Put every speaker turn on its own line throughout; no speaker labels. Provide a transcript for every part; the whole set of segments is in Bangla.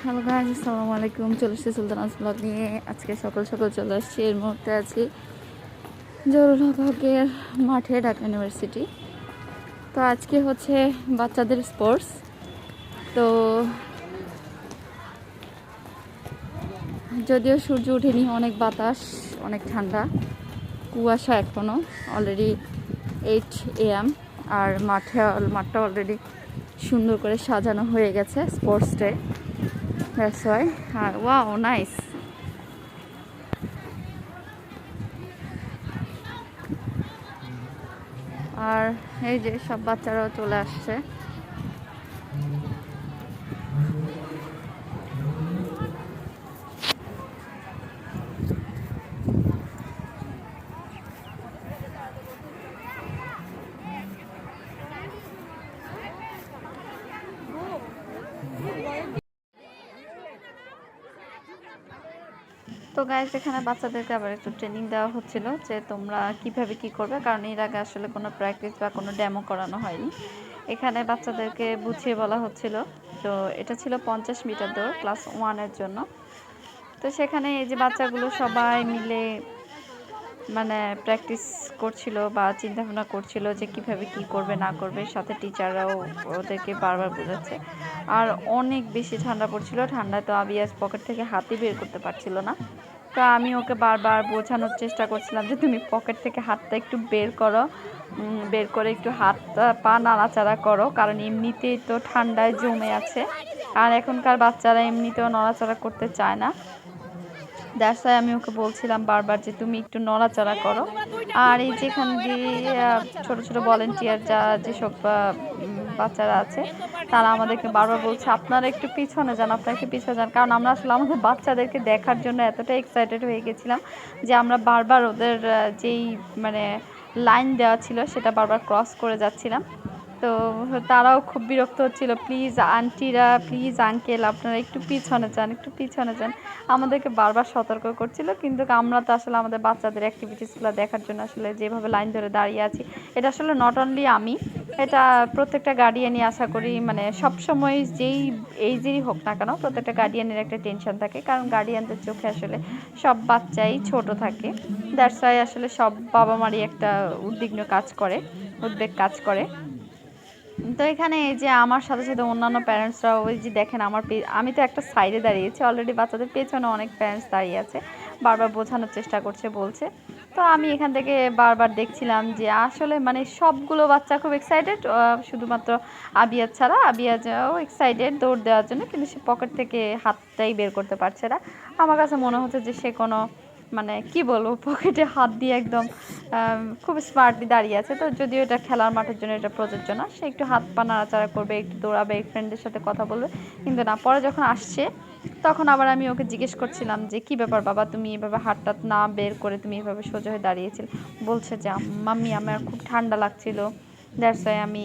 হ্যালো গাইস, আসসালামু আলাইকুম। চলে এসেছি সুলতানাস ব্লগ নিয়ে। আজকে সকাল সকাল চলে আসছি। এর মুহূর্তে আছি জহুরুল হকের মাঠে, ঢাকা ইউনিভার্সিটি। তো আজকে হচ্ছে বাচ্চাদের স্পোর্টস। তো যদিও সূর্য ওঠেনি, অনেক বাতাস, অনেক ঠান্ডা, কুয়াশা এখনও। অলরেডি 8 AM, আর মাঠটা অলরেডি সুন্দর করে সাজানো হয়ে গেছে স্পোর্টস ডে। That's why. আর ওয়াও, নাইস। আর এই যে সব বাচ্চারাও চলে আসছে। তো গাইস, এখানে বাচ্চাদেরকে আবার একটু ট্রেনিং দেওয়া হচ্ছিল যে তোমরা কিভাবে কি করবে, কারণ এর আগে আসলে কোনো প্র্যাকটিস বা কোনো ডেমো করানো হয়নি। এখানে বাচ্চাদেরকে বুঝিয়ে বলা হচ্ছিল। তো এটা ছিল 50 মিটার দৌড় ক্লাস 1-এর জন্য। তো সেখানে এই যে বাচ্চাগুলো সবাই মিলে মানে প্র্যাকটিস করছিল বা চিন্তাভাবনা করছিল যে কিভাবে কি করবে না করবে। সাথে টিচাররাও ওদেরকে বারবার বোঝাচ্ছে। আর অনেক বেশি ঠান্ডা পড়ছিল। ঠান্ডায় তো আবিয়াস পকেট থেকে হাতই বের করতে পারছিল না। তো আমি ওকে বারবার বোঝানোর চেষ্টা করছিলাম যে তুমি পকেট থেকে হাতটা একটু বের করো, বের করে একটু হাত পা নাড়াচাড়া করো, কারণ এমনিতেই তো ঠান্ডায় জমে আছে। আর এখনকার বাচ্চারা এমনিতেও নড়াচড়া করতে চায় না। দ্যাটস ওয়াই আমি ওকে বলছিলাম বারবার যে তুমি একটু নড়াচড়া করো। আর এই যেখানে দিয়ে ছোট ছোট ভলেন্টিয়ার যেসব বাচ্চারা আছে, তারা আমাদেরকে বারবার বলছে আপনারা একটু পিছনে যান, আপনারা একটু পিছনে যান। কারণ আমরা আসলে আমাদের বাচ্চাদেরকে দেখার জন্য এতটা এক্সাইটেড হয়ে গেছিলাম যে আমরা বারবার ওদের যেই মানে লাইন দেওয়া ছিল সেটা বারবার ক্রস করে যাচ্ছিলাম। তো তারাও খুব বিরক্ত হচ্ছিল, প্লিজ আন্টিরা, প্লিজ আঙ্কেল, আপনারা একটু পিছনে যান, একটু পিছনে যান। আমাদেরকে বারবার সতর্ক করছিল, কিন্তু আমরা তো আসলে আমাদের বাচ্চাদের অ্যাক্টিভিটিসগুলো দেখার জন্য আসলে যেভাবে লাইন ধরে দাঁড়িয়ে আছি, এটা আসলে নট অনলি আমি, এটা প্রত্যেকটা গার্ডিয়ানই আশা করি, মানে সবসময় যেই এইজেরই হোক না কেন, প্রত্যেকটা গার্ডিয়ানের একটা টেনশন থাকে, কারণ গার্ডিয়ানদের চোখে আসলে সব বাচ্চাই ছোট থাকে। দ্যাটস ওয়াই আসলে সব বাবা মারই একটা উদ্বেগ কাজ করে। তো এখানে এই যে আমার সাথে সাথে অন্যান্য প্যারেন্টসরা, ওই যে দেখেন আমি তো একটা সাইডে দাঁড়িয়েছি, অলরেডি বাচ্চাদের পেছনে অনেক প্যারেন্টস দাঁড়িয়ে আছে, বারবার বোঝানোর চেষ্টা করছে, বলছে। তো আমি এখান থেকে বারবার দেখছিলাম যে আসলে মানে সবগুলো বাচ্চা খুব এক্সাইটেড, শুধুমাত্র আবিয়া ছাড়া। আবিয়াও এক্সাইটেড দৌড় দেওয়ার জন্য, কিন্তু সে পকেট থেকে হাতটাই বের করতে পারছে না। আমার কাছে মনে হচ্ছে যে সে কোনো মানে কি বলবো, পকেটে হাত দিয়ে একদম খুব স্মার্টলি দাঁড়িয়ে আছে। তো যদিও এটা খেলার মাঠের জন্য এটা প্রযোজ্য না, সে একটু হাত পা নাড়াচাড়া করবে, একটু দৌড়াবে, ফ্রেন্ডের সাথে কথা বলবে, কিন্তু না। পরে যখন আসছে তখন আবার আমি ওকে জিজ্ঞেস করছিলাম যে কী ব্যাপার বাবা, তুমি এভাবে হাতটা না বের করে তুমি এভাবে সোজা হয়ে দাঁড়িয়েছিলে। বলছে যে মাম্মি আমার খুব ঠান্ডা লাগছিল, দ্যাটস ওয়াই আমি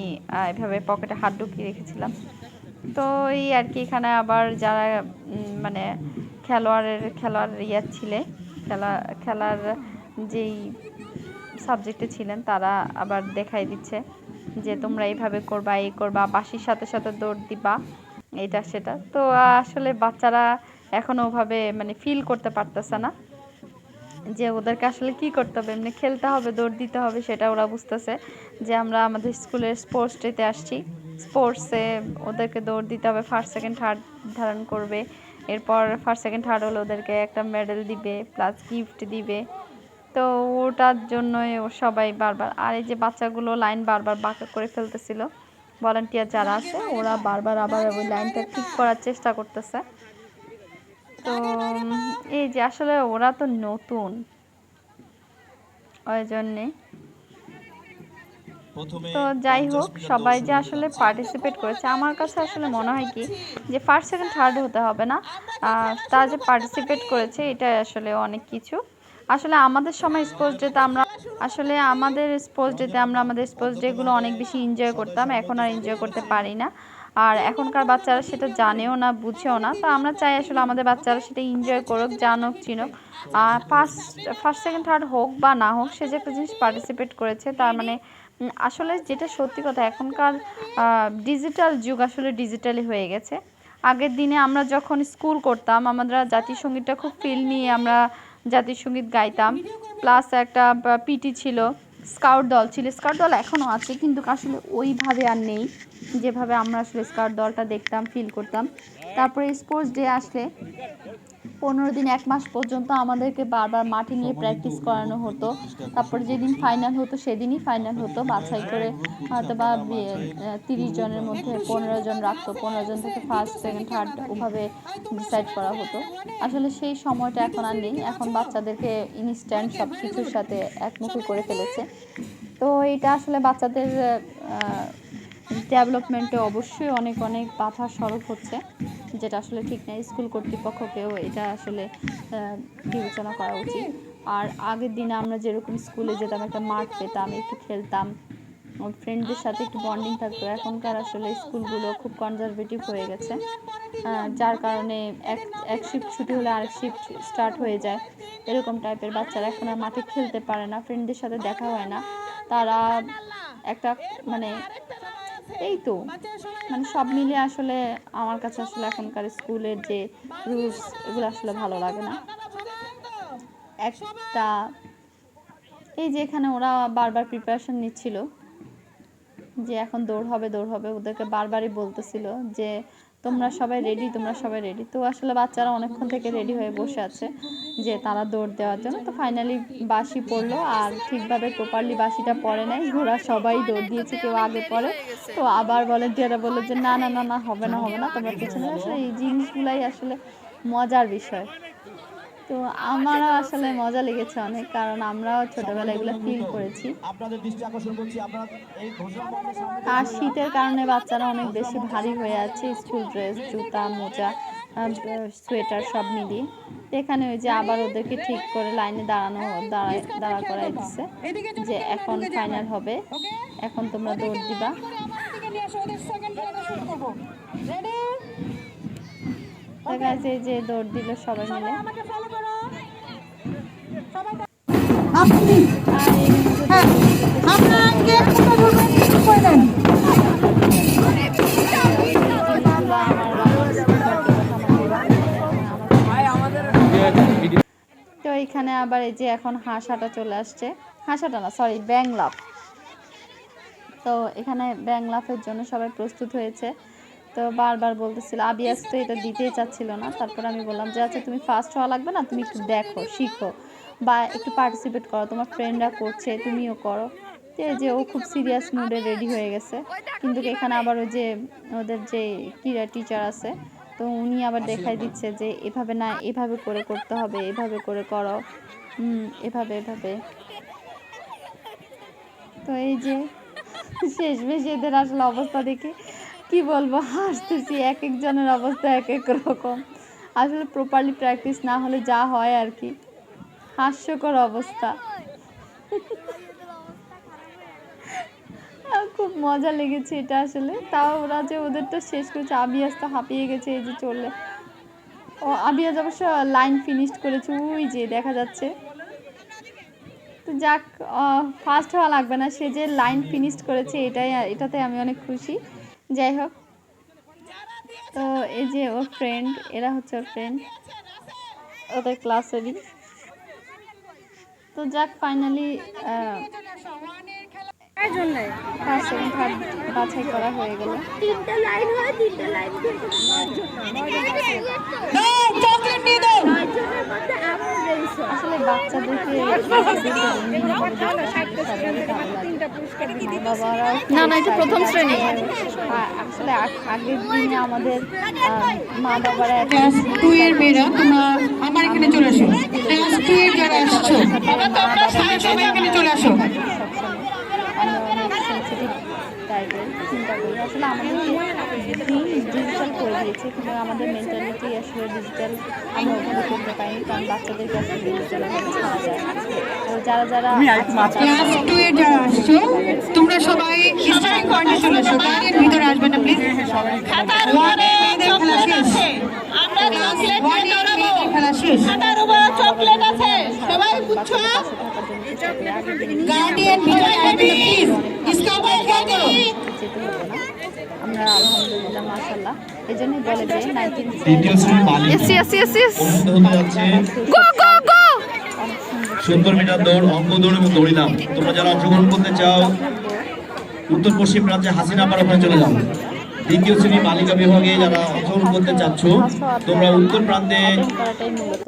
এভাবে পকেটে হাত ঢুকিয়ে রেখেছিলাম। তো এই আর কি, এখানে আবার যারা মানে খেলোয়াড় খেলার যেই সাবজেক্টে ছিলেন, তারা আবার দেখাই দিচ্ছে যে তোমরা এইভাবে করবা, এই করবা, বাঁশির সাথে সাথে দৌড় দিবা, এটা সেটা। তো আসলে বাচ্চারা এখনও ওভাবে মানে ফিল করতে পারতেছে না যে ওদেরকে আসলে কি করতে হবে, এমনি খেলতে হবে, দৌড় দিতে হবে, সেটা ওরা বুঝতেছে যে আমরা আমাদের স্কুলের স্পোর্টস ডেতে আসছি, স্পোর্টসে ওদেরকে দৌড় দিতে হবে, ফার্স্ট সেকেন্ড থার্ড ধারণ করবে। এরপর ফার্স্ট সেকেন্ড থার্ড হলে ওদেরকে একটা মেডেল দিবে, প্লাস গিফট দিবে। তো ওটার জন্যই ও সবাই বারবার, আর এই যে বাচ্চাগুলো লাইন বারবার বাঁকা করে ফেলতেছিল, ভলান্টিয়ার যারা আছে ওরা বারবার আবার ওই লাইনটা ঠিক করার চেষ্টা করতেছে। তো এই যে আসলে ওরা তো নতুন, ওই জন্যে। তো যাই হোক, সবাই যে আসলে পার্টিসিপেট করেছে, আমার কাছে আসলে মনে হয় কি যে ফার্স্ট সেকেন্ড থার্ড হতে হবে না, তারা যে পার্টিসিপেট করেছে এটা আসলে অনেক কিছু। আসলে আমাদের স্পোর্টস ডেতে আমরা আমাদের স্পোর্টস ডেগুলো অনেক বেশি এনজয় করতাম, এখন আর এনজয় করতে পারি না। আর এখনকার বাচ্চারা সেটা জানেও না, বুঝেও না। তো আমরা চাই আসলে আমাদের বাচ্চারা সেটা এনজয় করুক, জানুক, চিনুক। ফার্স্ট সেকেন্ড থার্ড হোক বা না হোক, সে যে একটা জিনিস পার্টিসিপেট করেছে, তার মানে আসলে যেটা সত্যি কথা, এখনকার ডিজিটাল যুগ আসলে ডিজিটালি হয়ে গেছে। আগের দিনে আমরা যখন স্কুল করতাম আমরা জাতীয় সঙ্গীতটা খুব ফিল নিয়ে আমরা জাতীয় সঙ্গীত গাইতাম, প্লাস একটা পিটি ছিল, স্কাউট দল ছিল। স্কাউট দল এখনও আছে কিন্তু আসলে ওইভাবে আর নেই যেভাবে আমরা আসলে স্কাউট দলটা দেখতাম, ফিল করতাম। তারপরে স্পোর্টস ডে আসলে 15 দিন 1 মাস পর্যন্ত আমাদেরকে বারবার মাঠে নিয়ে প্র্যাকটিস করানো হতো। তারপরে যেদিন ফাইনাল হতো সেদিনই ফাইনাল হতো, বাছাই করে হয়তো বা 30 জনের মধ্যে 15 জন রাখতো, 15 জন থেকে ফার্স্ট সেকেন্ড থার্ড ওভাবে ডিসাইড করা হতো। আসলে সেই সময়টা এখন আর নেই, এখন বাচ্চাদেরকে ইনস্ট্যান্ট সব কিছুর সাথে একমুখী করে ফেলেছে। তো এটা আসলে বাচ্চাদের ডেভেলপমেন্টে অবশ্যই অনেক অনেক বাধার স্বরূপ হচ্ছে, যেটা আসলে ঠিক না। স্কুল কর্তৃপক্ষকেও এটা আসলে বিবেচনা করা উচিত। আর আগের দিনে আমরা যেরকম স্কুলে যেতাম, একটা মাঠ পেতাম, একটু খেলতাম, ফ্রেন্ডদের সাথে একটু বন্ডিং থাকতো। এখনকার আসলে স্কুলগুলো খুব কনজারভেটিভ হয়ে গেছে, যার কারণে এক শিফট ছুটি হলে আরেক শিফট স্টার্ট হয়ে যায়, এরকম টাইপের। বাচ্চারা এখন আর মাঠে খেলতে পারে না, ফ্রেন্ডদের সাথে দেখা হয় না। তারা একটা মানে এই তো মানে সব মিলে আসলে আমার কাছে আসলে এখনকার স্কুলের যে রুলস এগুলো আসলে ভালো লাগে না। একটা এই যে এখানে ওরা বারবার প্রিপারেশন নিচ্ছিল যে এখন দৌড় হবে দৌড় হবে, ওদেরকে বারবারই বলতেছিল যে তোমরা সবাই রেডি, তোমরা সবাই রেডি। তো আসলে বাচ্চারা অনেকক্ষণ থেকে রেডি হয়ে বসে আছে যে তারা দৌড় দেওয়ার জন্য। তো ফাইনালি বাঁশি পড়লো, আর ঠিকভাবে প্রপারলি বাঁশিটা পড়ে নাই, ঘোড়া সবাই দৌড় দিয়েছে, কেউ আগে পড়ে। তো আবার ভলেন্টিয়াররা বললো যে না না না না হবে না হবে না, তোমরা পিছনে। আসলে এই জিনিসগুলাই আসলে মজার বিষয়। তো আমারও আসলে মজা লেগেছে অনেক, কারণ আমরাও ছোটবেলায় এগুলো ফিল করেছি। আর শীতের কারণে বাচ্চারা অনেক বেশি ভারী হয়ে আছে, স্কুল ড্রেস, জুতা, মোজা, সোয়েটার সব মিলিয়ে। এখানে ওই যে আবার ওদেরকে ঠিক করে লাইনে দাঁড়া করাই দিচ্ছে যে এখন ফাইনাল হবে, এখন তোমরা দৌড় দিবা। দেখা যাচ্ছে যে দৌড় দিল সবাই মিলে। তো এখানে আবার এই যে এখন হাঁস-হাঁটা চলে আসছে, হাঁস-হাঁটা না সরি ব্যাং লাফ। তো এখানে ব্যাং লাফের জন্য সবাই প্রস্তুত হয়েছে। তো বারবার বলতেছিল, আবিয়াস তো এটা দিতেই চাচ্ছিল না। তারপর আমি বললাম যে আচ্ছা তুমি ফার্স্ট হওয়া লাগবে না, তুমি একটু দেখো, শিখো বা একটু পার্টিসিপেট করো, তোমার ফ্রেন্ডরা করছে তুমিও করো। তো এই যে ও খুব সিরিয়াস মুডে রেডি হয়ে গেছে। কিন্তু এখানে আবার ওই যে ওদের যে ক্রীড়া টিচার আছে, তো উনি আবার দেখাই দিচ্ছে যে এভাবে না, এভাবে করে করতে হবে, এভাবে করে করো, এভাবে এভাবে। তো এই যে শেষমেশ এদের আসলে অবস্থা দেখে কি বলবো, হাসতেছি। এক একজনের অবস্থা এক এক রকম। আসলে প্রপারলি প্র্যাকটিস না হলে যা হয় আর কি, হাস্যকর অবস্থা। খুব মজা লেগেছে এটা আসলে। তাও ওরা যে ওদেরটা শেষ করেছে, আবিয়াস তো হাঁপিয়ে গেছে এই যে চললে। ও আবিয়াস অবশ্য লাইন ফিনিশ করেছে, ওই যে দেখা যাচ্ছে। তো যাক, ফার্স্ট হওয়া লাগবে না, সে যে লাইন ফিনিশ করেছে এটাতে আমি অনেক খুশি। যাই হোক, তো এই যে ওর ফ্রেন্ড, এরা হচ্ছে ওর ফ্রেন্ড, ওদের ক্লাসেরই। তো যাক, ফাইনালি ফার্স্ট সেকেন্ড থার্ড বাছাই করা হয়ে গেল। আসলে বাচ্চাদেরকে না না, এটা প্রথম শ্রেণী। আসলে আগের দিনে আমাদের মা বাবারা
ক্লাস 2 এর মেয়েরা তোমরা আমার এখানে চলে আসো। ক্লাস 2 এর যারা আসছো তোমরা সবাই এখানে চলে আসো।
আমরা অনেক সেন্সিটিভ টাইপের চিন্তা করি। আসলে আমাদের ডিজিটাল করে দিয়েছে, কিন্তু আমাদের মেন্টালিটি আসলে ডিজিটাল আমরা ওখানে করতে পারিনি, কারণ বাচ্চাদেরকে আসলে ডিজিটাল ছাড়া যায়। তো যারা
ক্লাস 2 এর যারা আসছো তোমরা সবাই স্টার্টিং পয়েন্টে চলে আসো। গাড়ির ভিতরে আসবে না প্লিজ। খাতার উপরে চকলেট আছে, আমরা চকলেট নিয়ে দৌড়াবো। খাতার উপরে চকলেট আছে, সবাই বুঝছো? গার্ডিয়ান ভিতরে আসবে প্লিজ। इसका বাইরে করো।
আমরা আলহামদুলিল্লাহ মাশাআল্লাহ এই জন্যই বলে যে 19
তৃতীয় শ্রেণীর বালিকা
ইয়েস ইয়েস ইয়েস ইয়েস
অনুষ্ঠিত হতে যাচ্ছে
গো গো গো
70 মিটার দৌড়, অঙ্ক দৌড় এবং দড়িলাম। তোমরা যারা অংশগ্রহণ করতে চাও উত্তর পশ্চিম প্রান্তে হাসিনা পাড়া ওখানে চলে যাও। দ্বিতীয় শ্রেণী বালিকা বিভাগে যারা অংশগ্রহণ করতে চাচ্ছ তোমরা উত্তর প্রান্তে
করাটাই মূলত